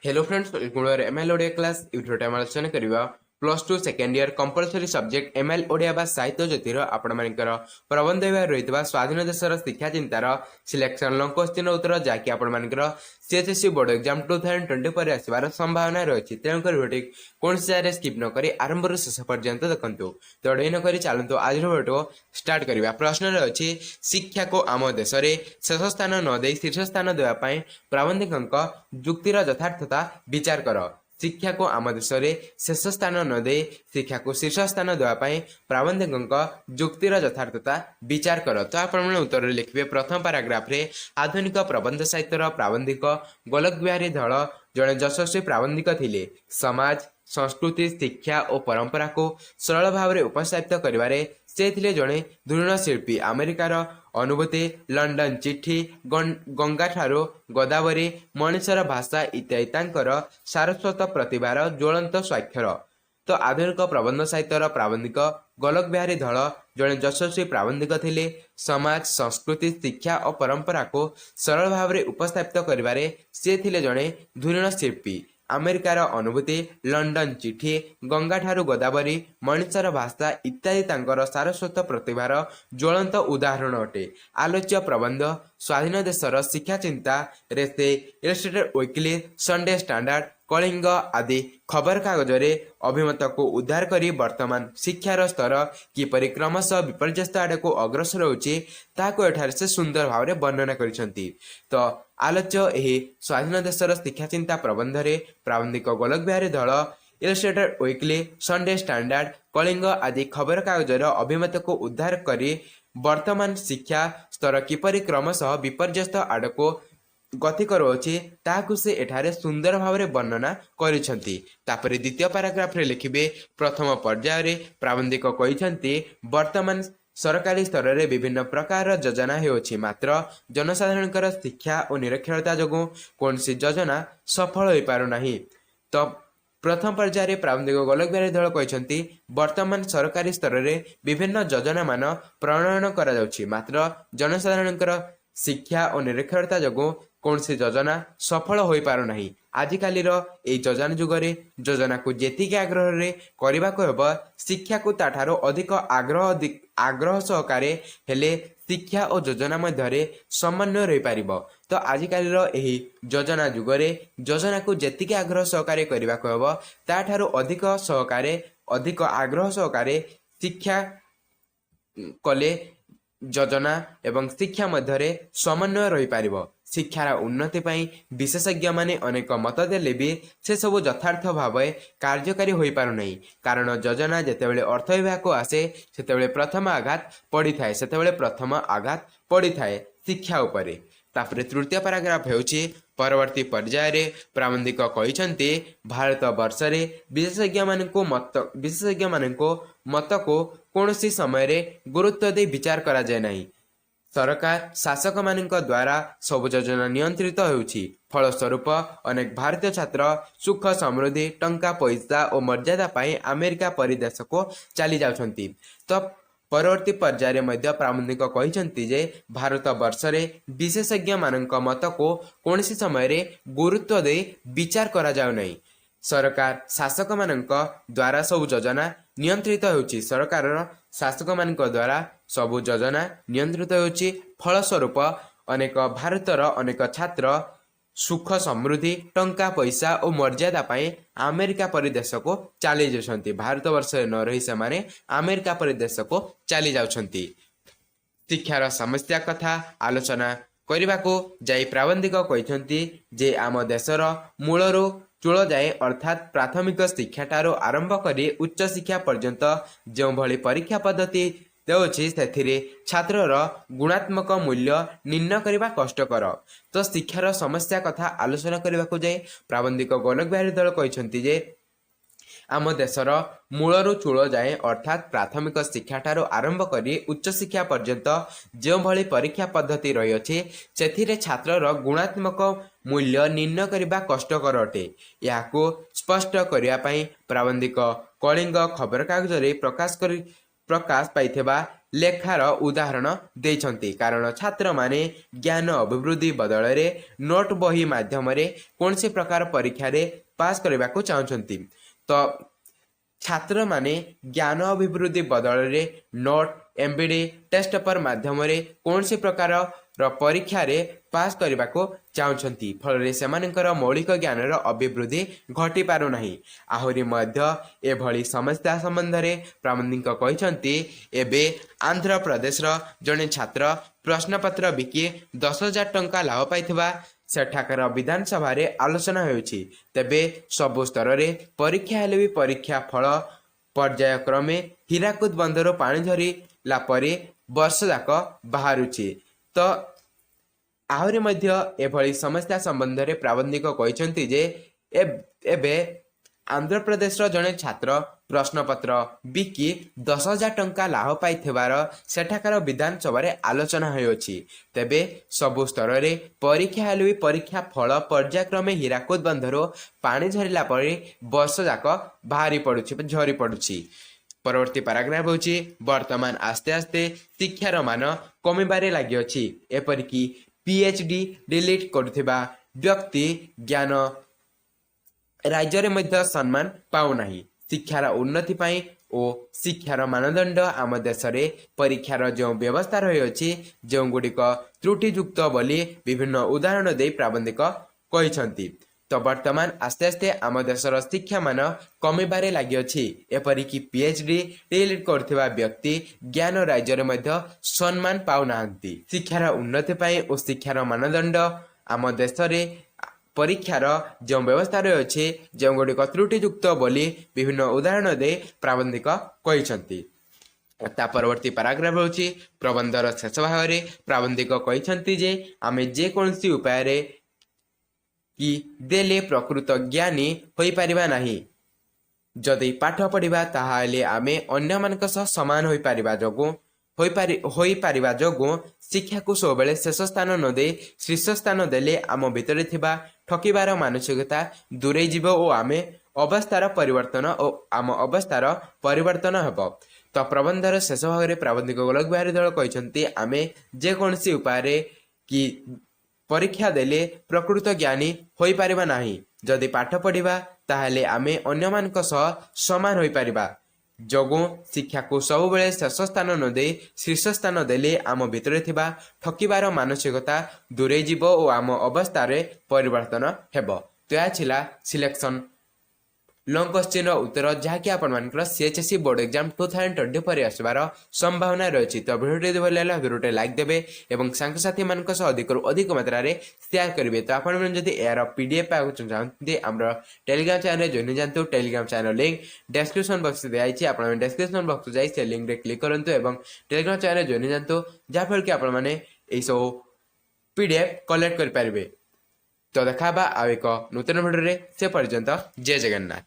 Hello friends गुणर ML Odia class YouTube time आलोचना करबा +2 second year compulsory subject ML Odia बा साहित्य ज्योतिर आपण मानकर प्रबंध विभाग रहितबा स्वाधीन देशर शिक्षा चिंतार सिलेक्शन लंग क्वेश्चन उत्तर जाकि आपण मानकर सीएचएससी बोर्ड एग्जाम 2020 पर आसबार संभावना रही तेणुक भिडियो कौन से स्किप न करी आरंभ शेष पर्यंत देखंतु तो डे न करी चलतु आज भिडियो स्टार्ट करबा। प्रश्न अछि शिक्षा को आम देश रे शेष स्थान न दे शीर्ष स्थान देवा पई प्राबंधिकक जुक्तिर यथार्थता विचार कर। शिक्षा को आम देश रे शेष स्थान न दे शिक्षा को शीर्ष स्थान देवाई प्राबंधिकक जुक्तिर यथार्थता विचार कर। तो आप उत्तर लिखे प्रथम पाराग्राफ रे आधुनिक प्रबंध साहित्यर प्राबंधिक गोलक बिहारी धल जड़े यशस्वी प्राबंधिक थिले। समाज संस्कृति शिक्षा और परंपरा को सरल भाव में उपस्थापित करिवारे से थिले जड़े धुरीण शिल्पी। अमेरिकार अनुभूति लंडन चिठी गंगा ठारू गोदावरी मनीषर भाषा इत्यादि सारस्वत प्रतिभार ज्वलंत स्वाक्षर। तो आधुनिक प्रबंध साहित्यर प्राबंधिक गोलक बिहारी धल जड़े यशस्वी प्राबंधिक थिले। समाज संस्कृति शिक्षा और परंपरा को सरल भाव में उपस्थापित करिवारे से थिले जड़े धुरीण शिल्पी। अमेरिकार अनुभूति लंडन चिठी गंगा ठारू गोदावरी मनीषर भाषा इत्यादि तांकर सारस्वत प्रतिभार ज्वलंत उदाहरण अटे। आलोच्य प्रबंध स्वाधीन देशर शिक्षा चिंता रे से Illustrated Weekly Sunday Standard Kalinga आदि खबर कागज रे अभिमत को उद्धार करी वर्तमान शिक्षार स्तर किपरि क्रमशः विपर्यस्त आड़ को अग्रसर होछि ताको एठारे से सुंदर भाव में वर्णना करिसंती। तो आलोच्य एही स्वाधीन देशर शिक्षा चिंता प्रबंध रे प्राबंधिक Golak Bihari Dhal Illustrated Weekly Sunday Standard Kalinga आदि खबर कागज रे अभिमत को उद्धार करी वर्तमान शिक्षा स्तर किपरि क्रमशः विपर्यस्त आड़ को गति करोछि ताकु से एठारे सुंदर भाव में वर्णना करिसंती। तापरे द्वितीय पैराग्राफ रे लिखिबे प्रथम पर्याय रे प्राबंधिक कहिसंती वर्तमान सरकारी स्तर रे विभिन्न प्रकार योजना हेउछि मात्र जनसाधारणकर शिक्षा और निरक्षरता जोगु कोनसी योजना सफल होई पारु नाही। तो प्रथम पर्याय रे प्राबंधिक गोलक बिहारी धल कहिसंती वर्तमान सरकारी स्तर रे विभिन्न योजना मान प्रणयन करा जाउछि मात्र जनसाधारणकर शिक्षा और निरक्षरता जोगु कौन से योजना सफल हो पार नहीं। आजिकाली योजना जुगरे योजना को जेतिक आग्रह रे करबा को हेब शिक्षा को ताठारो अधिक आग्रह सहकारे हेले शिक्षा और योजना मध्य समन्वय रही पारिबो। तो आजिकाली एही योजना जुगरे योजना को जेतिक आग्रह सहकारे करबा को हेब ताठारो अधिक सहकारे अधिक आग्रह सहकारे शिक्षा कले योजना एवं शिक्षा मध्य समन्वय रही पारिबो। शिक्षार उन्नति पाई विशेषज्ञ माने अनेक मत देले भी से सब यथार्थ भाव कार्यकारी हो पार नहीं कारण योजना जेतेबेले अर्थ विभाग को आसे सेतेबेले प्रथम आघात पड़ी थाए प्रथम आघात पड़ी थाए शिक्षा उपरे। तापरे तृतीय पैराग्राफ हेउछि परवर्ती पर्याय रे प्राबंधिक कहिसंती भारत वर्ष रे विशेषज्ञ मानको मत को कोनोसी समय रे गुरुत्व दे विचार करा जाय नहीं। सरकार शासक मानक द्वारा सब योजना नियंत्रित होउछि फलस्वरूप अनेक भारतीय छात्र सुख समृद्धि टंका पैसा और मर्यादा पाई अमेरिका परिदेश को चली जाउछंती। तो परवर्ती पर्याय मध्य प्राबंधिक कहिसंती जे भारत वर्ष रे विशेषज्ञ मानक मत को कोनसी समय रे गुरुत्व दे विचार करा जाउ नहीं। सरकार शासक मानक द्वारा सब योजना नियंत्रित होउछि सरकार शासक मानक द्वारा सब योजना नियंत्रित होउछि फलस्वरूप अनेक भारतर अनेक छात्र सुख समृद्धि टंका पैसा और मर्यादा पाई अमेरिका परिदेश को चली जाउछंती। भारत वर्ष न रही से माने अमेरिका परिदेश को चली जाउछंती। शिक्षार समस्या कथा आलोचना करने को जाई प्राबंधिक कहिसंती जे आम देशर मूलरू चूल जाए अर्थात प्राथमिक शिक्षा ठारू आरंभ करी उच्च शिक्षा पर्यंत जो भली परीक्षा पद्धति देउछि सेथिरे छात्रर गुणात्मक मूल्य निर्णय करबा कष्टकर। तो शिक्षार समस्या कथा आलोचना करने को जाए प्राबंधिक गोलक बिहारी धल कहिसंती जे आम देशर मूलरू चूल जाए अर्थात प्राथमिक शिक्षा ठारू आरंभ करी उच्च शिक्षा पर्यंत जो भली परीक्षा पद्धति रही अछि सेथिरे छात्रर गुणात्मक मूल्य निर्णय करबा कष्टकर अटे। याको स्पष्ट करिया पई प्राबंधिक कलिंग खबर कागज रे प्रकाश पाइथिबा लेखार उदाहरण देइछन्ति कारण छात्र माने ज्ञान अभिवृद्धि बदल नोट बही माध्यम कौन से प्रकार परीक्षा रे पास करने को चाहते तो छात्र माने ज्ञान अभिवृद्धि बदल नोट एमबीडी टेस्ट पेपर माध्यम कौन से प्रकार परीक्षा रे पास करने को चाहते फल से मौलिक ज्ञान अभिवृद्धि घटी पारु नहीं आहरी मध्य एभली समस्या संबंध में प्राबंधिक कहते एबे आंध्र प्रदेश जड़े छात्र प्रश्नपत्र बिकी 10,000 टंका लाभ पाइथिबा सेठाकर विधानसभा रे आलोचना होउछि तेबे सबु स्तर रे परीक्षा हेले भी परीक्षा फल पर्यायक्रमे हीराकुद बंदर पानी झरी लापरे वर्ष जाक बाहरुछि तो आहरी मध्य एभली समस्या संबंध में प्राबंधिक कहते जे एबे आंध्र प्रदेश जड़े छात्र प्रश्नपत्र बिकी 10,000 टंका लाभ पाइथिबार सेठाकार विधानसभा रे आलोचना होइछि तेबे सबु स्तर रे परीक्षा हेले भी परीक्षा फल पर्यायक्रमे हीराकुद बंधरो पानी झरिला परे वर्ष जाक बाहरी पड़ुछि झरी पड़ुछि परवर्ती पैराग्राफ होछि वर्तमान आस्ते आस्ते शिक्षार मान कमिबारे लागि अछि एपरिकी पीएचडी डिलीट करुथिबा व्यक्ति ज्ञान राज्य मध्य सम्मान पाउनाही शिक्षार उन्नति पाई ओ शिक्षार मानदंड आम देश में परीक्षार जो व्यवस्था रही जो गुड़िक त्रुटियुक्त बोली विभिन्न उदाहरण दे प्राबंधिक कहते तो वर्तमान आस्ते आस्ते आम देशर शिक्षा मान कमिबारे लागि अछि एपरिकी पीएचडी डिलीट करथिबा व्यक्ति ज्ञान राज्य मध्य सम्मान पाउनाहांती शिक्षार उन्नति पाई ओ शिक्षार मानदंड आम देश में परीक्षार जो व्यवस्था रही जो गुड़िक त्रुटियुक्त बोली विभिन्न उदाहरण दे प्राबंधिक कहते परवर्ती पैराग्राफ होछि प्रबंधर शेष भाग में प्राबंधिक कहते जे आमे जेकोसी उपाय कि देले प्रकृत ज्ञानी होई परिबा नाही जदि पाठ पढ़िबा ताहाले आमे अन्य मानक सह समान होई परिबा जोगु शिक्षा को सब शेष स्थान न दे शीर्ष स्थान देले आम भितर थिबा ठकिबार मानसिकता दूरे जीव और आमे अवस्थार परिवर्तन और आम अवस्थार परिवर्तन हेब तो प्रबंधर शेष भाग में प्राबंधिक गोलक बिहारी दल कहते आमे जेकोसी उपाय कि परीक्षा देले प्रकृत ज्ञानी होई परिबा नाही जदि पाठ पढ़िबा ताहाले आमे अन्य मानक सह समान होई परिबा जोगु शिक्षा को सब बेले शेष स्थान न दे शीर्ष स्थान देले आम भितर थिबा ठकिबार मानसिकता दूरे जीव और आम अवस्था परिवर्तन हेब तो यह छिला सिलेक्शन लॉन्ग क्वेश्चन उत्तर जहाँकि आपंकर सीएचएससी बोर्ड एग्जाम 2020 पर आसबार संभावना रही तो भिडियो भल लगा भिडियो लाइक देवे और सांगसाथी मान अधिक अधिक मात्रा शेयर करेंगे तो आपड़ी यार पीडीएफ पाक चाहते आम टेलीग्राम चैनल जॉइन जातु Telegram channel link description box दिखाई आप डिस्क्रिप्शन बॉक्स जाई से लिंक रे क्लिक करूँ और टेलीग्राम चैनल जॉइन जातु जहाँफल कि आपने सब पीडीएफ कलेक्ट करेंगे तो देखा आउ एक नूतन भिडियो से पर्यंत जय जगन्नाथ।